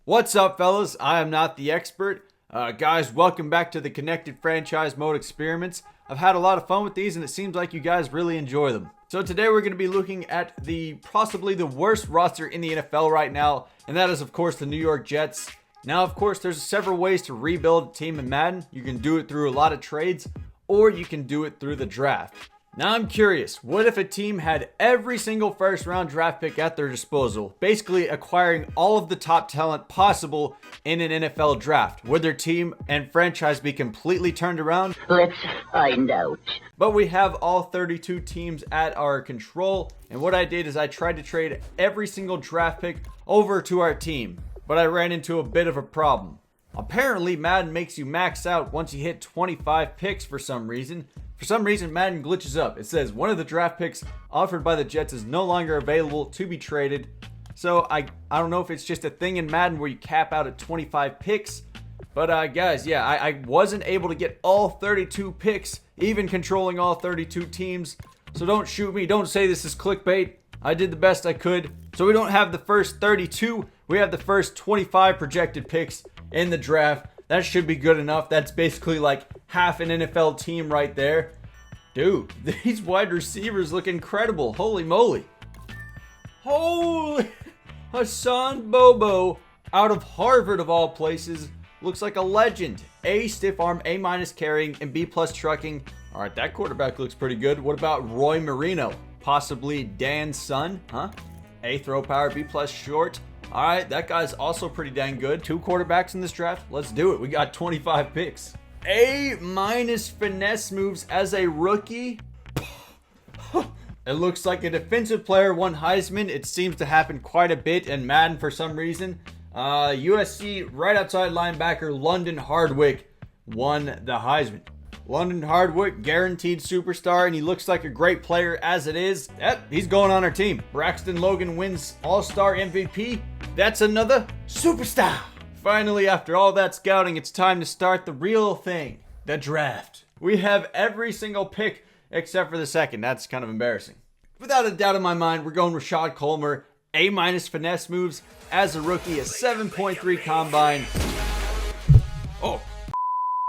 What's up, fellas? I am not the expert. Guys, welcome back to the Connected Franchise Mode experiments. I've had a lot of fun with these and it seems like you guys really enjoy them. So today we're going to be looking at possibly the worst roster in the NFL right now, and that is of course the New York Jets. Now of course there's several ways to rebuild a team in Madden. You can do it through a lot of trades or you can do it through the draft. Now I'm curious, what if a team had every single first round draft pick at their disposal, basically acquiring all of the top talent possible in an NFL draft? Would their team and franchise be completely turned around? Let's find out. But we have all 32 teams at our control, and what I did is I tried to trade every single draft pick over to our team, but I ran into a bit of a problem. Apparently Madden makes you max out once you hit 25 picks for some reason. For some reason, Madden glitches up. It says one of the draft picks offered by the Jets is no longer available to be traded. So I don't know if it's just a thing in Madden where you cap out at 25 picks. But guys, yeah, I wasn't able to get all 32 picks, even controlling all 32 teams. So don't shoot me. Don't say this is clickbait. I did the best I could. So we don't have the first 32. We have the first 25 projected picks in the draft. That should be good enough. That's basically like half an NFL team right there. Dude, these wide receivers look incredible. Holy moly. Holy Hassan Bobo out of Harvard of all places. Looks like a legend. A stiff arm, A minus carrying, and B plus trucking. All right, that quarterback looks pretty good. What about Roy Marino? Possibly Dan's son, huh? A throw power, B plus short. All right, that guy's also pretty dang good. 2 quarterbacks in this draft. Let's do it. We got 25 picks. A minus finesse moves as a rookie. It looks like a defensive player won Heisman. It seems to happen quite a bit in Madden for some reason. USC right outside linebacker London Hardwick won the Heisman. London Hardwick, guaranteed superstar, and he looks like a great player as it is. Yep, he's going on our team. Braxton Logan wins All-Star MVP. That's another superstar. Finally, after all that scouting, it's time to start the real thing, the draft. We have every single pick except for the second. That's kind of embarrassing. Without a doubt in my mind, we're going Rashad Coleman, A minus finesse moves as a rookie, a 7.3 combine. Oh,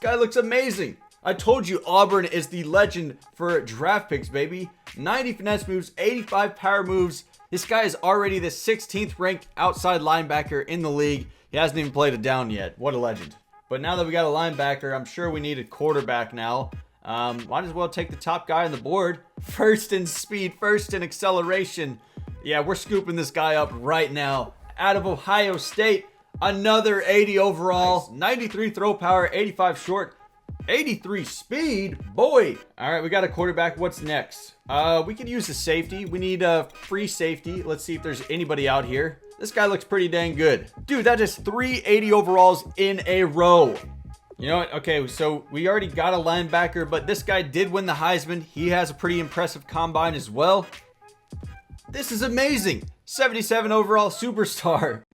guy looks amazing. I told you Auburn is the legend for draft picks, baby. 90 finesse moves, 85 power moves. This guy is already the 16th ranked outside linebacker in the league. He hasn't even played a down yet. What a legend. But now that we got a linebacker, I'm sure we need a quarterback now. Might as well take the top guy on the board. First in speed, first in acceleration. Yeah, we're scooping this guy up right now. Out of Ohio State, another 80 overall, 93 throw power, 85 short. 83 speed, boy. All right, we got a quarterback. What's next? We could use a safety. We need a free safety. Let's see if there's anybody out here. This guy looks pretty dang good. Dude, that is 380 overalls in a row. You know what? Okay, so we already got a linebacker, but this guy did win the Heisman. He has a pretty impressive combine as well. This is amazing. 77 overall superstar.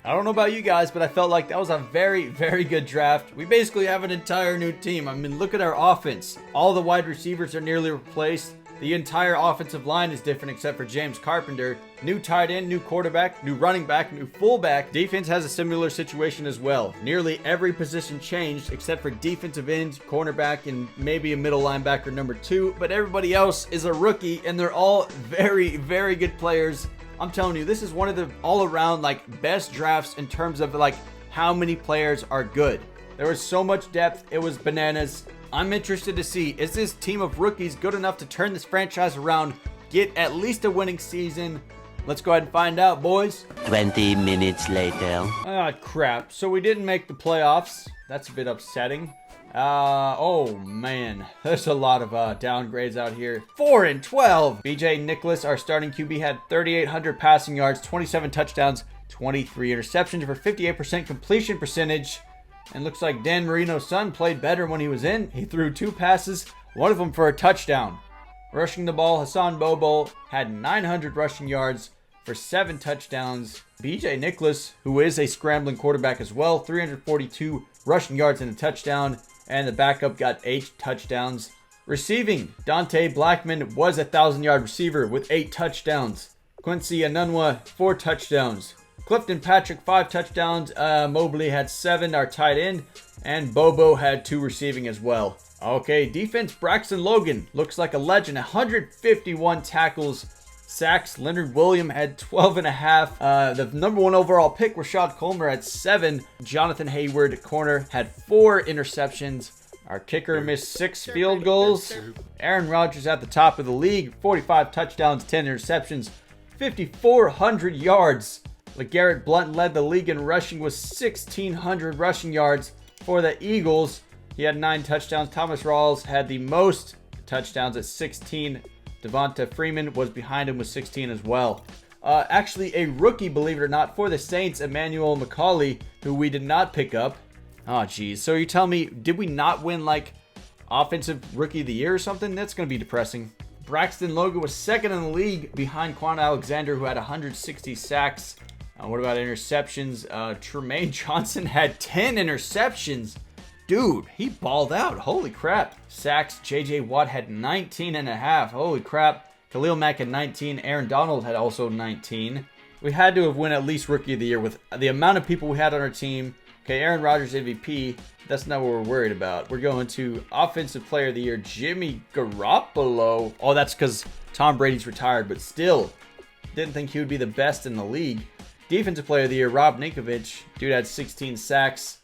I don't know about you guys, but I felt like that was a very, very good draft. We basically have an entire new team. I mean, look at our offense. All the wide receivers are nearly replaced. The entire offensive line is different except for James Carpenter. New tight end, new quarterback, new running back, new fullback. Defense has a similar situation as well. Nearly every position changed except for defensive end, cornerback, and maybe a middle linebacker number 2. But everybody else is a rookie, and they're all very, very good players. I'm telling you, this is one of the all-around like best drafts in terms of like how many players are good. There was so much depth, it was bananas. I'm interested to see, is this team of rookies good enough to turn this franchise around, get at least a winning season? Let's go ahead and find out, boys. 20 minutes later. Ah, crap. So we didn't make the playoffs. That's a bit upsetting. Oh man, there's a lot of downgrades out here. 4 and 12. BJ Nicholas, our starting QB, had 3,800 passing yards, 27 touchdowns, 23 interceptions for 58% completion percentage. And looks like Dan Marino's son played better when he was in. He threw 2 passes, one of them for a touchdown. Rushing the ball, Hassan Bobo had 900 rushing yards for 7 touchdowns. BJ Nicholas, who is a scrambling quarterback as well, 342 rushing yards and a touchdown. And the backup got 8 touchdowns. Receiving, Dante Blackman was a 1,000-yard receiver with 8 touchdowns. Quincy Anunwa, 4 touchdowns. Clifton Patrick, 5 touchdowns. Mobley had 7, our tight end. And Bobo had 2 receiving as well. Okay, defense, Braxton Logan looks like a legend. 151 tackles, sacks. Leonard Williams had 12.5. The number 1 overall pick, Rashad Coleman, had 7. Jonathan Hayward, corner, had 4 interceptions. Our kicker missed 6 field goals. Aaron Rodgers at the top of the league, 45 touchdowns, 10 interceptions, 5,400 yards. LeGarrette Blount led the league in rushing with 1,600 rushing yards for the Eagles. He had 9 touchdowns. Thomas Rawls had the most touchdowns at 16. Devonta Freeman was behind him with 16 as well. Actually, a rookie, believe it or not, for the Saints, Emmanuel McCauley, who we did not pick up. Oh, geez. So you tell me, did we not win, like, Offensive Rookie of the Year or something? That's going to be depressing. Braxton Logan was second in the league behind Quan Alexander, who had 160 sacks. What about interceptions? Tremaine Johnson had 10 interceptions. Dude, he balled out. Holy crap. Sacks, J.J. Watt had 19.5. Holy crap. Khalil Mack had 19. Aaron Donald had also 19. We had to have won at least Rookie of the Year with the amount of people we had on our team. Okay, Aaron Rodgers MVP. That's not what we're worried about. We're going to Offensive Player of the Year, Jimmy Garoppolo. Oh, that's because Tom Brady's retired, but still, didn't think he would be the best in the league. Defensive Player of the Year, Rob Ninkovich. Dude had 16 sacks.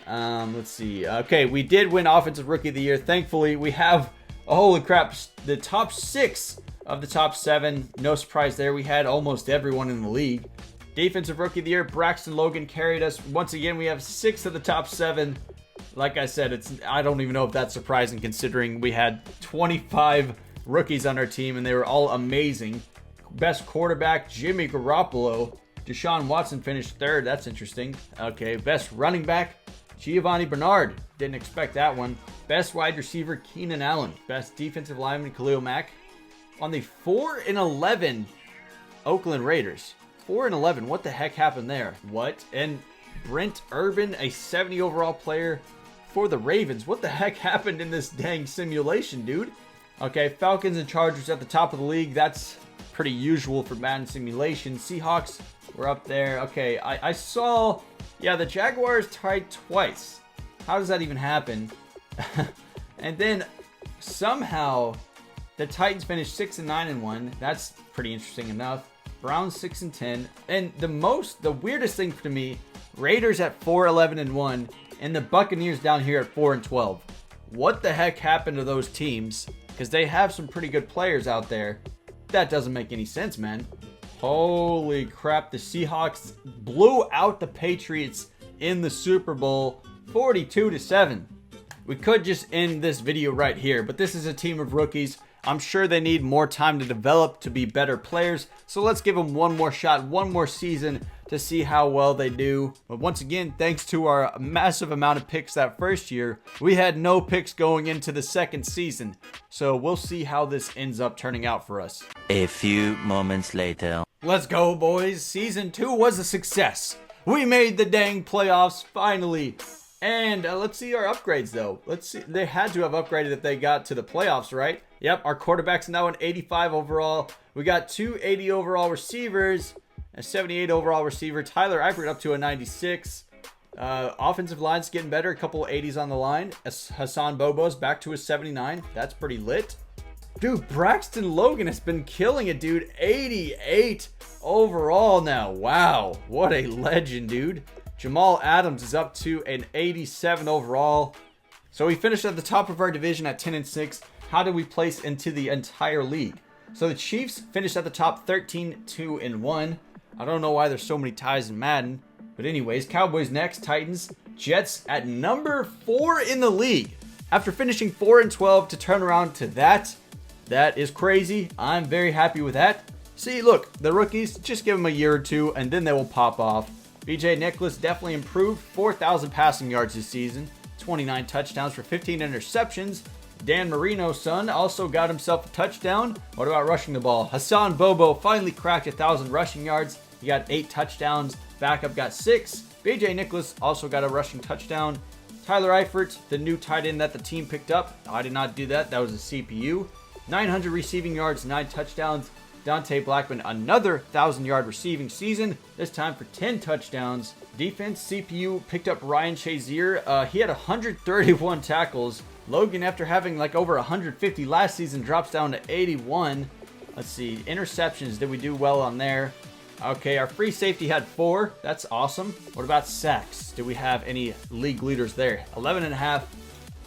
Let's see. Okay, we did win Offensive Rookie of the Year. Thankfully, we have, holy crap, the top 6 of the top 7. No surprise there. We had almost everyone in the league. Defensive Rookie of the Year, Braxton Logan carried us. Once again, we have 6 of the top 7. Like I said, I don't even know if that's surprising considering we had 25 rookies on our team and they were all amazing. Best quarterback, Jimmy Garoppolo. Deshaun Watson finished 3rd. That's interesting. Okay, best running back, Giovanni Bernard. Didn't expect that one. Best wide receiver, Keenan Allen. Best defensive lineman, Khalil Mack. On the 4-11 Oakland Raiders. 4-11. What the heck happened there? What? And Brent Urban, a 70 overall player for the Ravens. What the heck happened in this dang simulation, dude? Okay, Falcons and Chargers at the top of the league. That's pretty usual for Madden simulation. Seahawks were up there. Okay, I saw, yeah, the Jaguars tied twice. How does that even happen? And then somehow the Titans finished 6-9-1. That's pretty interesting enough. Browns 6-10. And the weirdest thing to me, Raiders at 4-11-1 and the Buccaneers down here at 4-12. What the heck happened to those teams? Because they have some pretty good players out there. That doesn't make any sense, man. Holy crap, the Seahawks blew out the Patriots in the Super Bowl 42-7. We could just end this video right here, but this is a team of rookies. I'm sure they need more time to develop to be better players. So let's give them one more shot, one more season to see how well they do. But once again, thanks to our massive amount of picks that first year, we had no picks going into the second season. So we'll see how this ends up turning out for us. A few moments later. Let's go, boys. Season 2 was a success. We made the dang playoffs finally. And let's see our upgrades, though. Let's see. They had to have upgraded if they got to the playoffs, right? Yep, our quarterback's now an 85 overall. We got 2 80 overall receivers, a 78 overall receiver. Tyler Eifert up to a 96. Offensive line's getting better. A couple of 80s on the line. Hassan Bobo's back to a 79. That's pretty lit. Dude, Braxton Logan has been killing it, dude. 88 overall now. Wow, what a legend, dude. Jamal Adams is up to an 87 overall. So we finished at the top of our division at 10-6. How did we place into the entire league? So the Chiefs finished at the top 13-2-1. I don't know why there's so many ties in Madden. But anyways, Cowboys next, Titans, Jets at number 4 in the league. After finishing 4-12 to turn around to that is crazy. I'm very happy with that. See, look, the rookies, just give them a year or two and then they will pop off. BJ Nicholas definitely improved, 4,000 passing yards this season, 29 touchdowns for 15 interceptions. Dan Marino's son also got himself a touchdown. What about rushing the ball? Hassan Bobo finally cracked 1,000 rushing yards. He got 8 touchdowns. Backup got 6. BJ Nicholas also got a rushing touchdown. Tyler Eifert, the new tight end that the team picked up. I did not do that. That was a CPU. 900 receiving yards, 9 touchdowns. Dante Blackman, another 1,000-yard receiving season, this time for 10 touchdowns. Defense, CPU picked up Ryan Shazier. He had 131 tackles. Logan, after having like over 150 last season, drops down to 81. Let's see, interceptions, did we do well on there? Okay, our free safety had 4. That's awesome. What about sacks? Do we have any league leaders there? 11.5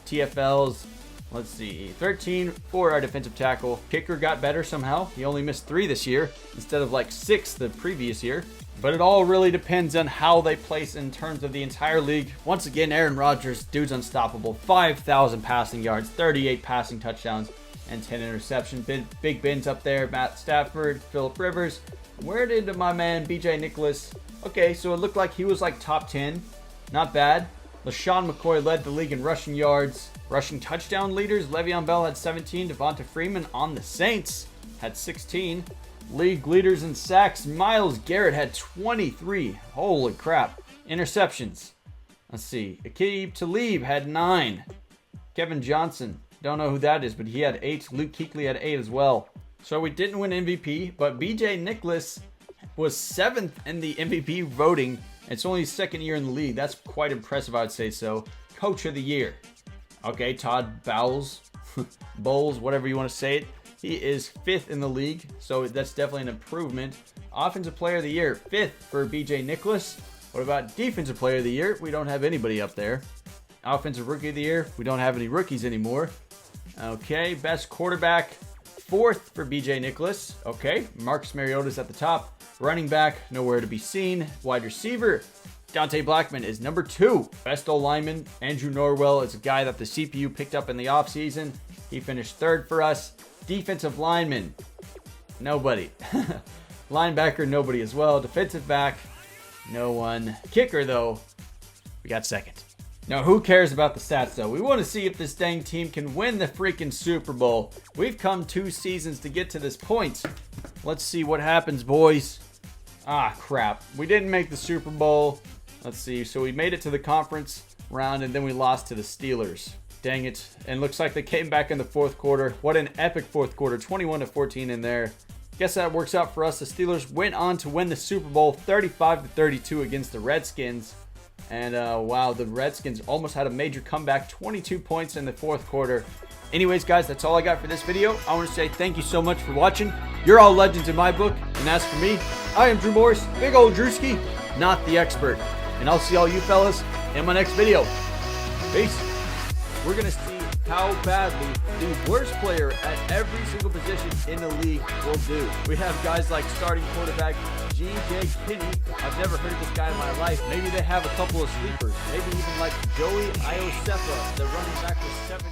TFLs. Let's see, 13 for our defensive tackle. Kicker got better somehow. He only missed 3 this year instead of like 6 the previous year. But it all really depends on how they place in terms of the entire league. Once again, Aaron Rodgers, dude's unstoppable. 5,000 passing yards, 38 passing touchdowns, and 10 interceptions. Big Ben's up there. Matt Stafford, Phillip Rivers. Where did my man BJ Nicholas? Okay, so it looked like he was like top 10. Not bad. LaShawn McCoy led the league in rushing yards. Rushing touchdown leaders, Le'Veon Bell had 17. Devonta Freeman on the Saints had 16. League leaders in sacks, Myles Garrett had 23. Holy crap. Interceptions. Let's see. Aqib Talib had 9. Kevin Johnson, don't know who that is, but he had 8. Luke Kuechly had 8 as well. So we didn't win MVP, but BJ Nicholas was 7th in the MVP voting. It's only his 2nd year in the league. That's quite impressive, I would say so. Coach of the year. Okay, Todd Bowles, Bowles, whatever you want to say it. He is 5th in the league, so that's definitely an improvement. Offensive Player of the Year, 5th for BJ Nicholas. What about Defensive Player of the Year? We don't have anybody up there. Offensive Rookie of the Year, we don't have any rookies anymore. Okay, Best Quarterback, 4th for BJ Nicholas. Okay, Marcus Mariota's at the top. Running back, nowhere to be seen. Wide receiver, Dante Blackman is number 2. Best O-lineman, Andrew Norwell, is a guy that the CPU picked up in the offseason. He finished 3rd for us. Defensive lineman, nobody. Linebacker, nobody as well. Defensive back, no one. Kicker, though, we got 2nd. Now, who cares about the stats, though? We want to see if this dang team can win the freaking Super Bowl. We've come 2 seasons to get to this point. Let's see what happens, boys. Ah, crap. We didn't make the Super Bowl. Let's see. So we made it to the conference round, and then we lost to the Steelers. Dang it. And looks like they came back in the 4th quarter. What an epic 4th quarter. 21-14 in there. Guess that works out for us. The Steelers went on to win the Super Bowl 35-32 against the Redskins. And wow, the Redskins almost had a major comeback. 22 points in the 4th quarter. Anyways, guys, that's all I got for this video. I want to say thank you so much for watching. You're all legends in my book. And as for me, I am Drew Morris, big old Drewski, not the expert. And I'll see all you fellas in my next video. Peace. We're going to see how badly the worst player at every single position in the league will do. We have guys like starting quarterback G.J. Kinney. I've never heard of this guy in my life. Maybe they have a couple of sleepers. Maybe even like Joey Iosefa, the running back with 70.